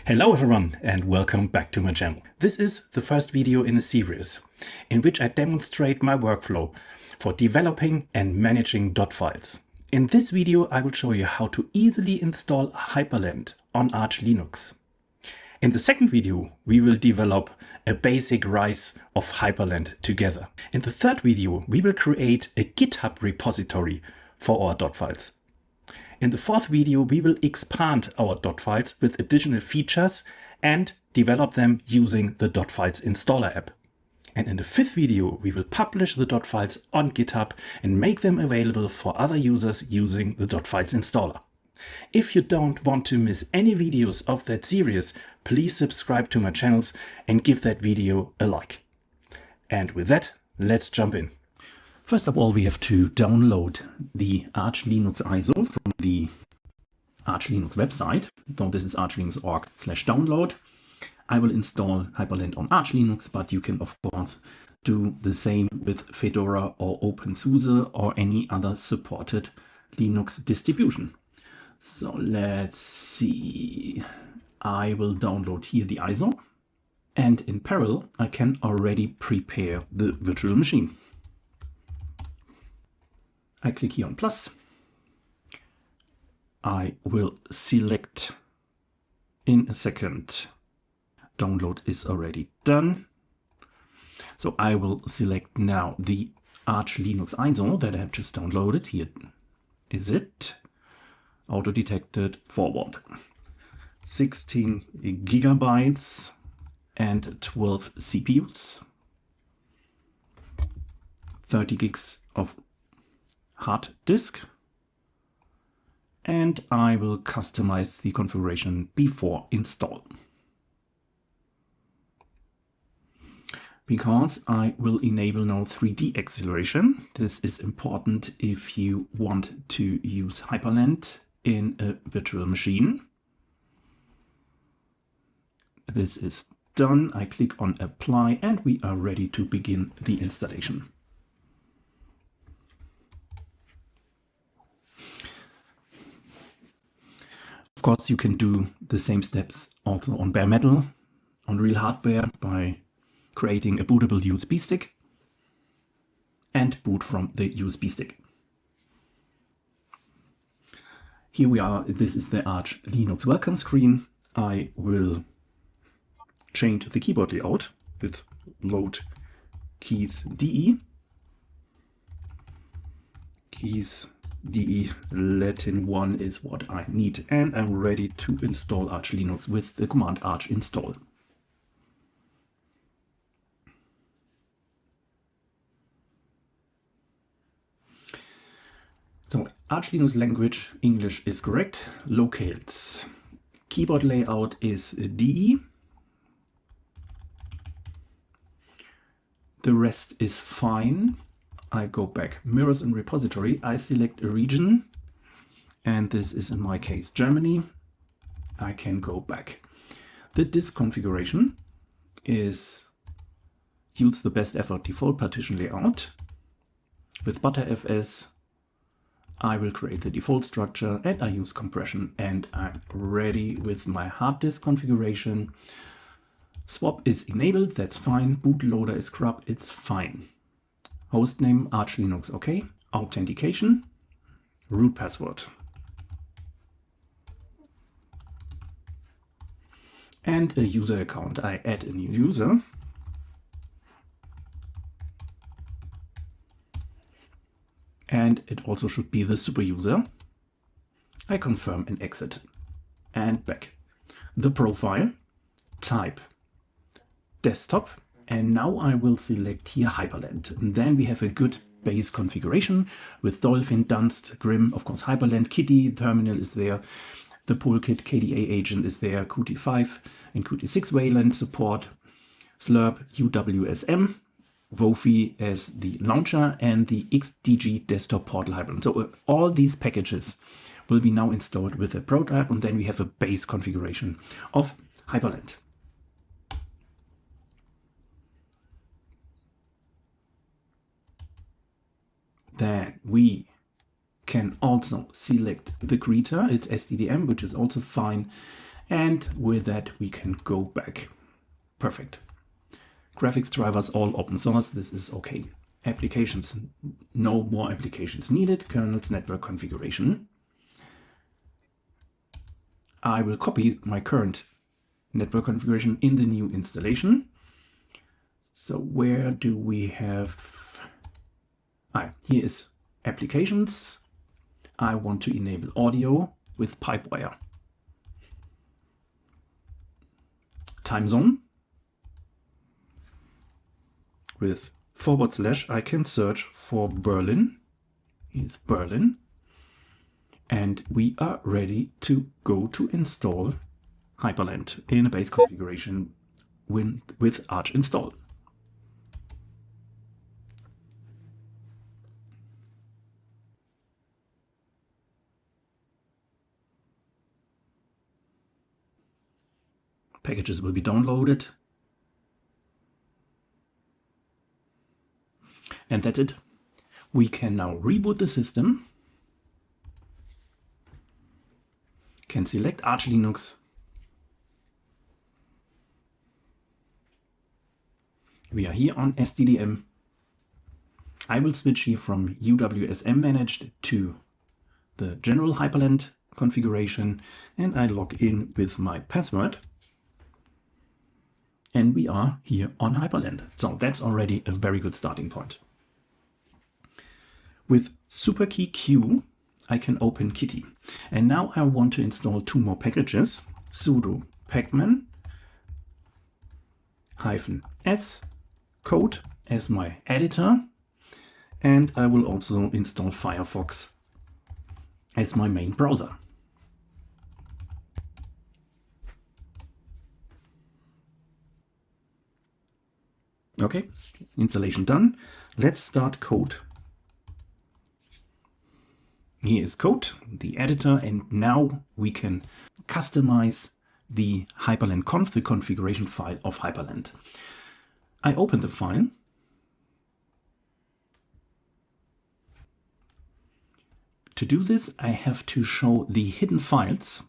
Hello everyone and welcome back to my channel. This is the first video in a series in which I demonstrate my workflow for developing and managing Dotfiles. In this video I will show you how to easily install Hyprland on Arch Linux. In the second video we will develop a basic rise of Hyprland together. In the third video we will create a GitHub repository for our Dotfiles. In the fourth video, we will expand our Dotfiles with additional features and develop them using the Dotfiles Installer app. And in the fifth video, we will publish the Dotfiles on GitHub and make them available for other users using the Dotfiles Installer. If you don't want to miss any videos of that series, please subscribe to my channels and give that video a like. And with that, let's jump in. First of all, we have to download the Arch Linux ISO from the Arch Linux website. So this is archlinux.org/download. I will install Hyprland on Arch Linux, but you can of course do the same with Fedora or OpenSUSE or any other supported Linux distribution. So let's see. I will download here the ISO, and in parallel I can already prepare the virtual machine. I click here on plus. I will select in a second. Download is already done. So I will select now the Arch Linux ISO that I have just downloaded. Here is it. Auto detected forward. 16 gigabytes and 12 CPUs. 30 gigs of hard disk, and I will customize the configuration before install. Because I will enable now 3D acceleration. This is important if you want to use Hyprland in a virtual machine. This is done. I click on apply and we are ready to begin the installation. Of course, you can do the same steps also on bare metal, on real hardware, by creating a bootable USB stick and boot from the USB stick. Here we are. This is the Arch Linux welcome screen. I will change the keyboard layout with load keys DE. Keys DE Latin 1 is what I need, and I'm ready to install Arch Linux with the command archinstall. So Arch Linux language, English is correct. Locales. Keyboard layout is DE. The rest is fine. I go back, mirrors and repository. I select a region, and this is in my case Germany. I can go back. The disk configuration is use the best effort default partition layout. With ButterFS, I will create the default structure and I use compression, and I'm ready with my hard disk configuration. Swap is enabled, that's fine. Bootloader is corrupt, it's fine. Hostname Arch Linux, okay. Authentication, root password. And a user account. I add a new user. And it also should be the super user. I confirm and exit. And back. The profile, type, desktop. And now I will select here Hyprland. And then we have a good base configuration with Dolphin, Dunst, Grim, of course Hyprland, Kitty, terminal is there, the Polkit KDA agent is there, Qt5 and Qt6 Wayland support, Slurp, UWSM, Wofi as the launcher, and the XDG desktop portal Hyprland. So all these packages will be now installed with a prototype, and then we have a base configuration of Hyprland. Then we can also select the greeter. It's SDDM, which is also fine. And with that, we can go back. Perfect. Graphics drivers, all open source. This is okay. Applications, no more applications needed. Kernels, network configuration. I will copy my current network configuration in the new installation. So where do we have? Here is applications. I want to enable audio with Pipewire. Time zone. With / I can search for Berlin. Here's Berlin. And we are ready to go to install Hyprland in a base configuration with archinstall. Packages will be downloaded. And that's it. We can now reboot the system. Can select Arch Linux. We are here on SDDM. I will switch here from UWSM managed to the general Hyprland configuration, and I log in with my password. And we are here on Hyprland. So that's already a very good starting point. With superkey Q, I can open Kitty. And now I want to install 2 more packages, sudo pacman -s code as my editor. And I will also install Firefox as my main browser. Okay, installation done. Let's start code. Here is code, the editor, and now we can customize the Hyprland conf, the configuration file of Hyprland. I open the file. To do this, I have to show the hidden files.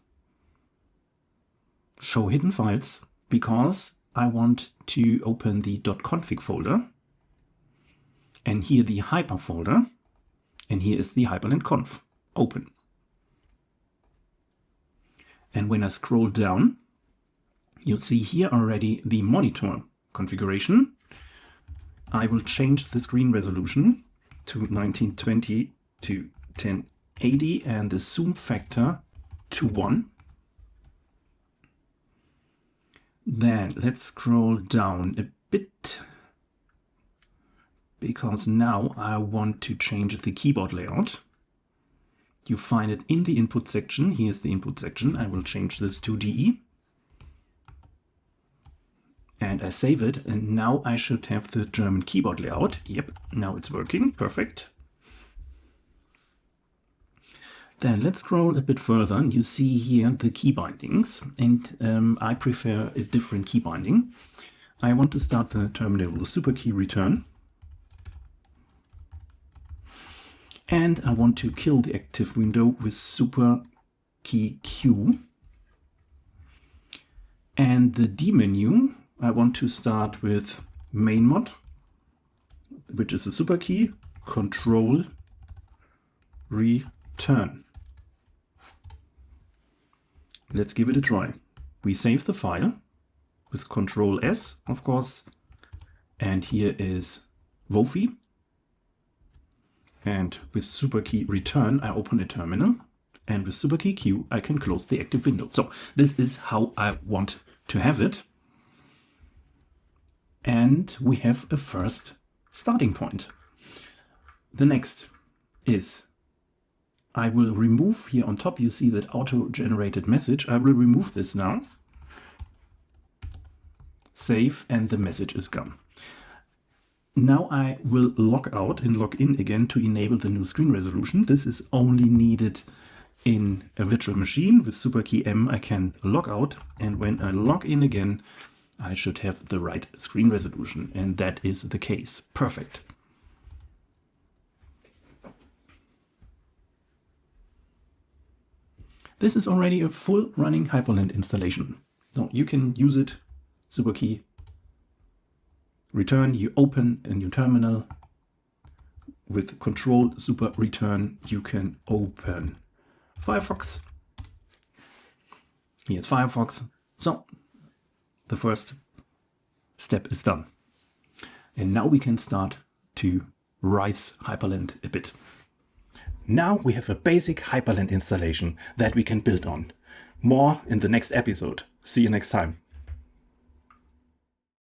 Show hidden files, because I want to open the .config folder, and here the hyper folder, and here is the Hyprland conf. Open. And when I scroll down, you'll see here already the monitor configuration. I will change the screen resolution to 1920 to 1080 and the zoom factor to 1. Then let's scroll down a bit, because now I want to change the keyboard layout. You find it in the input section. Here's the input section. I will change this to DE. And I save it, and now I should have the German keyboard layout. Yep, now it's working. Perfect. Then let's scroll a bit further, and you see here the key bindings, and I prefer a different key binding. I want to start the terminal with superkey return. And I want to kill the active window with superkey Q. And the D menu, I want to start with main mod, which is a superkey, control, return. Let's give it a try. We save the file with Control S, of course. And here is Wofi. And with superkey return, I open a terminal. And with superkey Q, I can close the active window. So this is how I want to have it. And we have a first starting point. The next is, I will remove here on top, you see that auto-generated message. I will remove this now. Save, and the message is gone. Now I will log out and log in again to enable the new screen resolution. This is only needed in a virtual machine. With superkey M, I can log out, and when I log in again, I should have the right screen resolution, and that is the case. Perfect. This is already a full running Hyprland installation. So you can use it, super key, return, you open a new terminal. With control super return, you can open Firefox. Here's Firefox. So the first step is done. And now we can start to rise Hyprland a bit. Now we have a basic Hyprland installation that we can build on. More in the next episode. See you next time.